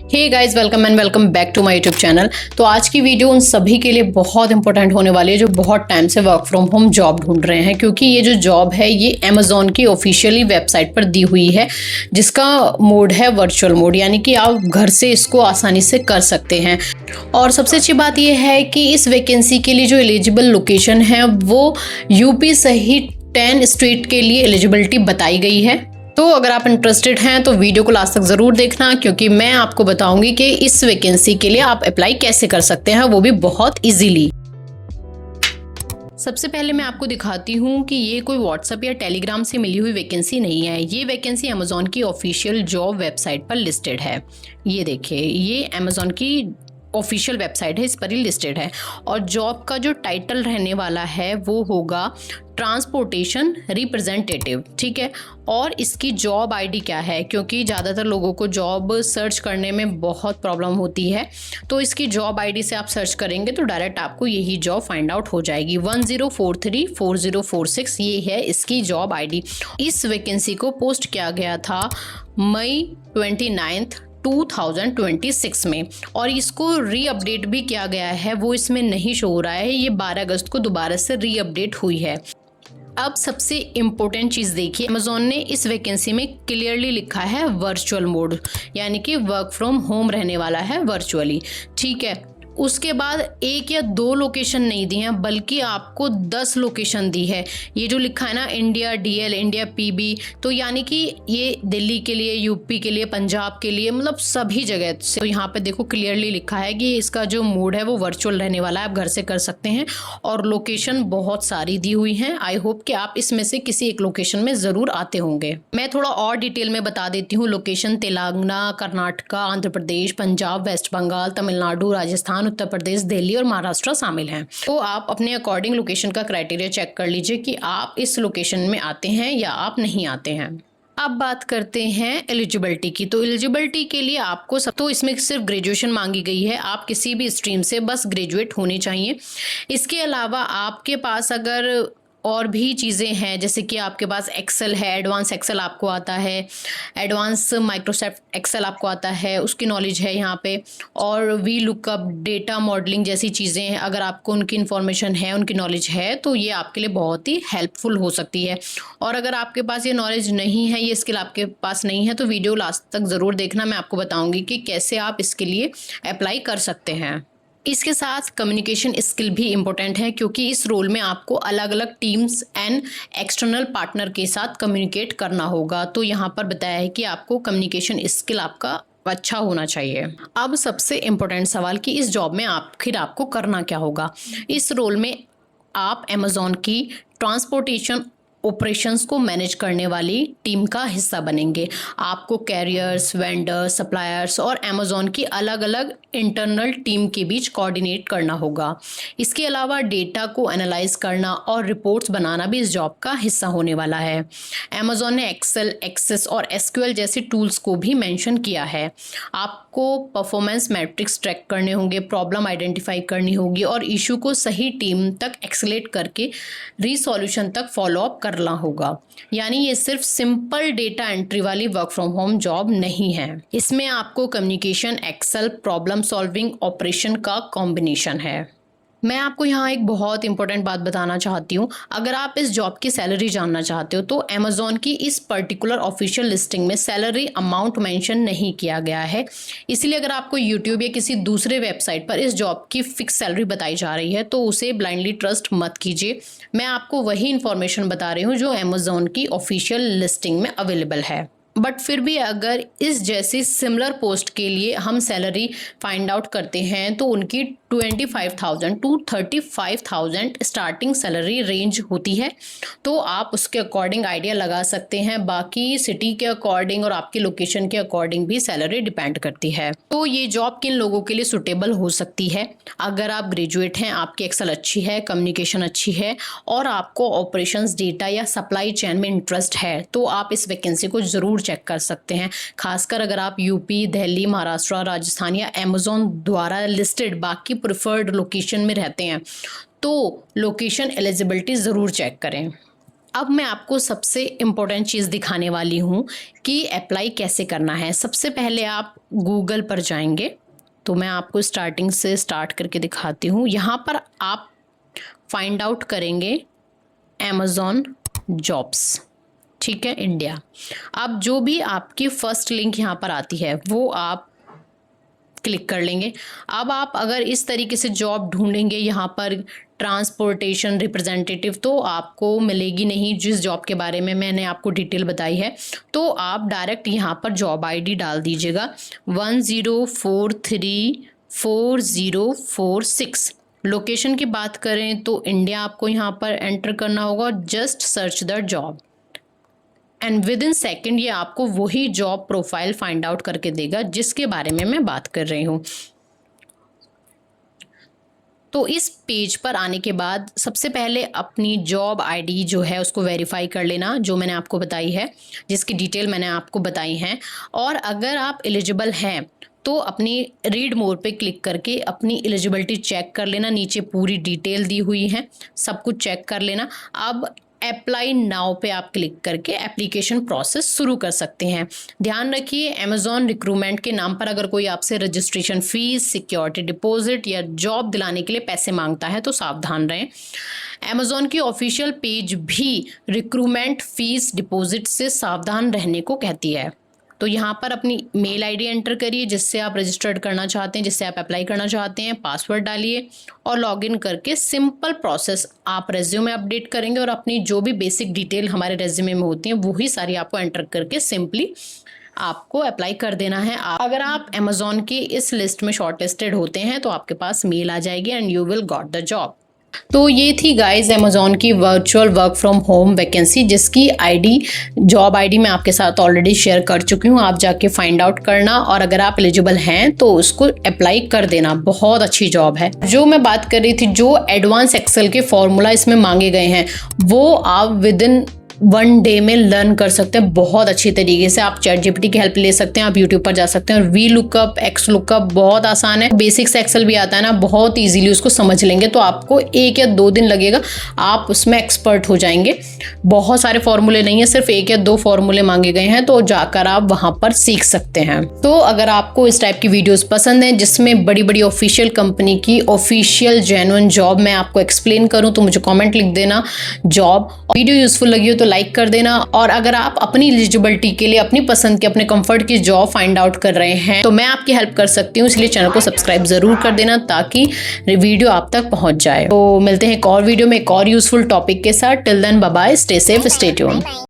Hey guys, welcome and welcome back to my YouTube channel. तो आज की video उन सभी के लिए बहुत इंपॉर्टेंट होने वाली है जो बहुत टाइम से वर्क फ्रॉम होम जॉब ढूंढ रहे हैं, क्योंकि ये जो जॉब है ये अमेजोन की ऑफिशियली वेबसाइट पर दी हुई है, जिसका मोड है वर्चुअल मोड, यानी कि आप घर से इसको आसानी से कर सकते हैं। और सबसे अच्छी बात यह है कि इस वैकेंसी के लिए जो एलिजिबल लोकेशन है वो यूपी सहित 10 स्टेट के लिए एलिजिबिलिटी बताई गई है। तो अगर आप इंटरेस्टेड हैं तो वीडियो को लास्ट तक ज़रूर देखना, क्योंकि मैं आपको बताऊंगी कि इस वैकेंसी के लिए आप अप्लाई कैसे कर सकते हैं, वो भी बहुत इजीली। सबसे पहले मैं आपको दिखाती हूँ कि ये कोई व्हाट्सएप या टेलीग्राम से मिली हुई वैकेंसी नहीं है। ये वैकेंसी अमेजोन की ऑफिशियल जॉब वेबसाइट पर लिस्टेड है। ये देखिए, ये अमेजोन की ऑफिशियल वेबसाइट है, इस पर ही लिस्टेड है। और जॉब का जो टाइटल रहने वाला है वो होगा ट्रांसपोर्टेशन रिप्रेजेंटेटिव, ठीक है। और इसकी जॉब आईडी क्या है, क्योंकि ज़्यादातर लोगों को जॉब सर्च करने में बहुत प्रॉब्लम होती है, तो इसकी जॉब आईडी से आप सर्च करेंगे तो डायरेक्ट आपको यही जॉब फाइंड आउट हो जाएगी। 10434046 ये है इसकी जॉब आईडी। इस वैकेंसी को पोस्ट किया गया था मई 29 2026 में, और इसको रीअपडेट भी किया गया है, वो इसमें नहीं शो हो रहा है। ये 12 अगस्त को दोबारा से रीअपडेट हुई है। अब सबसे इम्पोर्टेंट चीज़ देखिए, अमेजोन ने इस वैकेंसी में क्लियरली लिखा है वर्चुअल मोड, यानी कि वर्क फ्रॉम होम रहने वाला है वर्चुअली, ठीक है। उसके बाद एक या दो लोकेशन नहीं दी हैं, बल्कि आपको 10 लोकेशन दी है। ये जो लिखा है ना, इंडिया डीएल, इंडिया पीबी, तो यानी कि ये दिल्ली के लिए, यूपी के लिए, पंजाब के लिए, मतलब सभी जगह से। तो यहाँ पे देखो क्लियरली लिखा है कि इसका जो मोड है वो वर्चुअल रहने वाला है, आप घर से कर सकते हैं। और लोकेशन बहुत सारी दी हुई हैं। आई होप कि आप इसमें से किसी एक लोकेशन में ज़रूर आते होंगे। मैं थोड़ा और डिटेल में बता देती हूँ। लोकेशन तेलंगाना, कर्नाटका, आंध्र प्रदेश, पंजाब, वेस्ट बंगाल, तमिलनाडु, राजस्थान, उत्तर प्रदेश, दिल्ली और महाराष्ट्र शामिल हैं। तो आप अपने अकॉर्डिंग लोकेशन का क्राइटेरिया चेक कर लीजिए कि आप इस लोकेशन में आते हैं या आप नहीं आते हैं। अब बात करते हैं एलिजिबिलिटी की। तो एलिजिबिलिटी के लिए आपको सब, तो इसमें सिर्फ ग्रेजुएशन मांगी गई है। आप किसी भी स्ट्रीम से बस ग्रेजुएट होने चाहिए। इसके अलावा आपके पास अगर और भी चीज़ें हैं, जैसे कि आपके पास एक्सेल है, एडवांस एक्सेल आपको आता है, एडवांस माइक्रोसॉफ्ट एक्सेल आपको आता है, उसकी नॉलेज है यहाँ पे। और वी लुकअप, डेटा मॉडलिंग जैसी चीज़ें हैं, अगर आपको उनकी इन्फॉर्मेशन है, उनकी नॉलेज है, तो ये आपके लिए बहुत ही हेल्पफुल हो सकती है। और अगर आपके पास ये नॉलेज नहीं है, ये स्किल आपके पास नहीं है, तो वीडियो लास्ट तक ज़रूर देखना। मैं आपको बताऊँगी कि कैसे आप इसके लिए अप्लाई कर सकते हैं। इसके साथ कम्युनिकेशन स्किल भी इम्पोर्टेंट है, क्योंकि इस रोल में आपको अलग अलग टीम्स एंड एक्सटर्नल पार्टनर के साथ कम्युनिकेट करना होगा। तो यहाँ पर बताया है कि आपको कम्युनिकेशन स्किल आपका अच्छा होना चाहिए। अब सबसे इम्पोर्टेंट सवाल कि इस जॉब में आखिर आपको करना क्या होगा। इस रोल में आप अमेजोन की ट्रांसपोर्टेशन ऑपरेशंस को मैनेज करने वाली टीम का हिस्सा बनेंगे। आपको कैरियर्स, वेंडर्स, सप्लायर्स और अमेजोन की अलग अलग इंटरनल टीम के बीच कोऑर्डिनेट करना होगा। इसके अलावा डेटा को एनालाइज करना और रिपोर्ट्स बनाना भी इस जॉब का हिस्सा होने वाला है। अमेजोन ने एक्सेल, एक्सेस और एसक्यूएल जैसे टूल्स को भी मेंशन किया है। आपको परफॉर्मेंस मैट्रिक्स ट्रैक करने होंगे, प्रॉब्लम आइडेंटिफाई करनी होगी और इशू को सही टीम तक एक्सलेट करके रीसॉल्यूशन तक फॉलो अप करना होगा। यानी ये सिर्फ सिंपल डेटा एंट्री वाली वर्क फ्रॉम होम जॉब नहीं है। इसमें आपको communication, excel, problem solving, operation का कॉम्बिनेशन है। मैं आपको यहाँ एक बहुत इंपॉर्टेंट बात बताना चाहती हूँ। अगर आप इस जॉब की सैलरी जानना चाहते हो तो अमेजोन की इस पर्टिकुलर ऑफिशियल लिस्टिंग में सैलरी अमाउंट मेंशन नहीं किया गया है। इसलिए अगर आपको यूट्यूब या किसी दूसरे वेबसाइट पर इस जॉब की फिक्स सैलरी बताई जा रही है तो उसे ब्लाइंडली ट्रस्ट मत कीजिए। मैं आपको वही इन्फॉर्मेशन बता रही हूँ जो अमेजोन की ऑफिशियल लिस्टिंग में अवेलेबल है। बट फिर भी अगर इस जैसी सिमिलर पोस्ट के लिए हम सैलरी फाइंड आउट करते हैं तो उनकी 25,000 टू 35,000 स्टार्टिंग सैलरी रेंज होती है। तो आप उसके अकॉर्डिंग आइडिया लगा सकते हैं। बाकी सिटी के अकॉर्डिंग और आपकी लोकेशन के अकॉर्डिंग भी सैलरी डिपेंड करती है। तो ये जॉब किन लोगों के लिए सुटेबल हो सकती है? अगर आप ग्रेजुएट हैं, आपकी एक्सेल अच्छी है, कम्युनिकेशन अच्छी है और आपको ऑपरेशंस, डेटा या सप्लाई चेन में इंटरेस्ट है, तो आप इस वैकेंसी को ज़रूर चेक कर सकते हैं। खासकर अगर आप यूपी, दिल्ली, महाराष्ट्र, राजस्थान या अमेजोन द्वारा लिस्टेड बाकी प्रिफर्ड लोकेशन में रहते हैं तो लोकेशन एलिजिबिलिटी ज़रूर चेक करें। अब मैं आपको सबसे इम्पोर्टेंट चीज़ दिखाने वाली हूँ कि अप्लाई कैसे करना है। सबसे पहले आप गूगल पर जाएंगे, तो मैं आपको स्टार्टिंग से स्टार्ट करके दिखाती हूँ। यहाँ पर आप फाइंड आउट करेंगे अमेज़ॉन जॉब्स, ठीक है, इंडिया। अब जो भी आपकी फर्स्ट लिंक यहाँ पर आती है वो आप क्लिक कर लेंगे। अब आप अगर इस तरीके से जॉब ढूंढेंगे यहाँ पर ट्रांसपोर्टेशन रिप्रेजेंटेटिव, तो आपको मिलेगी नहीं जिस जॉब के बारे में मैंने आपको डिटेल बताई है। तो आप डायरेक्ट यहाँ पर जॉब आईडी डाल दीजिएगा 10434046। लोकेशन की बात करें तो इंडिया आपको यहाँ पर एंटर करना होगा। Just search the job and with in second ये आपको वही जॉब प्रोफाइल फाइंड आउट करके देगा जिसके बारे में मैं बात कर रही हूँ। तो इस पेज पर आने के बाद सबसे पहले अपनी जॉब आईडी जो है उसको वेरीफाई कर लेना, जो मैंने आपको बताई है, जिसकी डिटेल मैंने आपको बताई हैं। और अगर आप एलिजिबल हैं तो अपनी रीड मोर पे क्लिक करके अपनी एलिजिबिलिटी चेक कर लेना। नीचे पूरी डिटेल दी हुई है, सब कुछ चेक कर लेना। अब अप्लाई नाउ पे आप क्लिक करके एप्लीकेशन प्रोसेस शुरू कर सकते हैं। ध्यान रखिए, अमेज़ॉन रिक्रूटमेंट के नाम पर अगर कोई आपसे रजिस्ट्रेशन फीस, सिक्योरिटी डिपॉजिट या जॉब दिलाने के लिए पैसे मांगता है तो सावधान रहें। अमेज़ॉन की ऑफिशियल पेज भी रिक्रूटमेंट फीस डिपॉजिट से सावधान रहने को कहती है। तो यहाँ पर अपनी मेल आईडी एंटर करिए जिससे आप रजिस्टर्ड करना चाहते हैं, जिससे आप अप्लाई करना चाहते हैं। पासवर्ड डालिए और लॉगिन करके सिंपल प्रोसेस आप रेज्यूमे अपडेट करेंगे और अपनी जो भी बेसिक डिटेल हमारे रेज्यूमे में होती हैं वही सारी आपको एंटर करके सिंपली आपको अप्लाई कर देना है। अगर आप अमेज़ॉन की इस लिस्ट में शॉर्टलिस्टेड होते हैं तो आपके पास मेल आ जाएगी and you will got the job. तो ये थी गाइस अमेज़ॉन की virtual work from home vacancy, जिसकी आईडी, जॉब आईडी मैं आपके साथ ऑलरेडी शेयर कर चुकी हूँ। आप जाके फाइंड आउट करना और अगर आप एलिजिबल हैं तो उसको अप्लाई कर देना। बहुत अच्छी जॉब है। जो मैं बात कर रही थी, जो एडवांस एक्सेल के फॉर्मूला इसमें मांगे गए हैं वो आप विद इन 1 डे में लर्न कर सकते हैं बहुत अच्छी तरीके से। आप चैट जीपीटी की हेल्प ले सकते हैं, आप यूट्यूब पर जा सकते हैं। और वी लुकअप, एक्स लुकअप बहुत आसान है। बेसिक्स एक्सेल भी आता है ना, बहुत इजीली उसको समझ लेंगे तो आपको 1 या 2 दिन लगेगा, आप उसमें एक्सपर्ट हो जाएंगे। बहुत सारे फॉर्मूले नहीं है, सिर्फ 1 या 2 फॉर्मूले मांगे गए हैं, तो जाकर आप वहां पर सीख सकते हैं। तो अगर आपको इस टाइप की वीडियोस पसंद है जिसमें बड़ी बड़ी ऑफिशियल कंपनी की ऑफिशियल जेन्युइन जॉब मैं आपको एक्सप्लेन करूं, तो मुझे कमेंट लिख देना जॉब। वीडियो यूजफुल लगी हो तो लाइक कर देना। और अगर आप अपनी एलिजिबिलिटी के लिए अपनी पसंद की, अपने कंफर्ट की जॉब फाइंड आउट कर रहे हैं तो मैं आपकी हेल्प कर सकती हूँ, इसलिए चैनल को सब्सक्राइब जरूर कर देना ताकि वीडियो आप तक पहुंच जाए। तो मिलते हैं एक और वीडियो में एक और यूजफुल टॉपिक के साथ। Till then bye bye, stay safe, stay tuned.